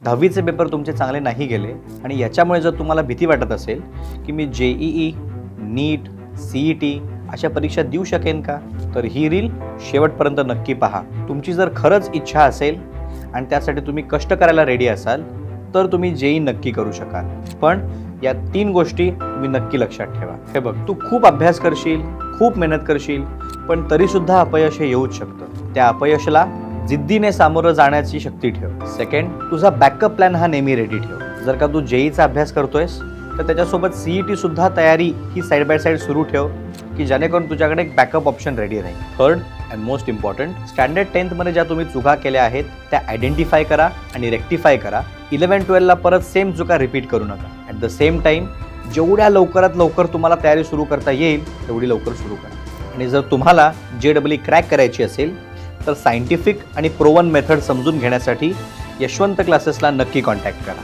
10वीचे paper तुमचे चांगले नाही गेले आणि याच्यामुळे जर तुम्हाला भीती वाटत असेल की मी JEE, नीट, CET अशा परीक्षा देऊ शकेन का, तर ही रील शेवटपर्यंत नक्की पहा. तुमची जर खरंच इच्छा असेल आणि त्यासाठी तुम्ही कष्ट करायला रेडी असाल तर तुम्ही JEE नक्की करू शकाल. पण या 3 गोष्टी तुम्ही नक्की लक्षात ठेवा. हे बघ, तू खूप अभ्यास करशील, खूप मेहनत करशील, पण तरीसुद्धा अपयश हे येऊच शकतं. त्या अपयशाला जिद्दीने सामोरं जाण्याची शक्ती ठेव. सेकंड, तुझा बॅकअप प्लॅन हा नेहमी रेडी ठेव. जर का तू JEEचा अभ्यास करतोयस तर त्याच्यासोबत CET सुद्धा तयारी ही साईड बाय साईड सुरू ठेव की जेणेकरून तुझ्याकडे एक बॅकअप ऑप्शन रेडी राहील. Third and most important, standard 10thमध्ये ज्या तुम्ही चुका केल्या आहेत त्या आयडेंटिफाय करा आणि रेक्टिफाय करा. 11-12ला परत सेम चुका रिपीट करू नका. ॲट द सेम टाईम जेवढ्या लवकरात लवकर तुम्हाला तयारी सुरू करता येईल तेवढी लवकर सुरू करा. आणि जर तुम्हाला JEE क्रॅक करायची असेल तर सायंटिफिक आणि प्रोवन मेथड समजून घेण्यासाठी यशवंत क्लासेसला नक्की कॉन्टॅक्ट करा.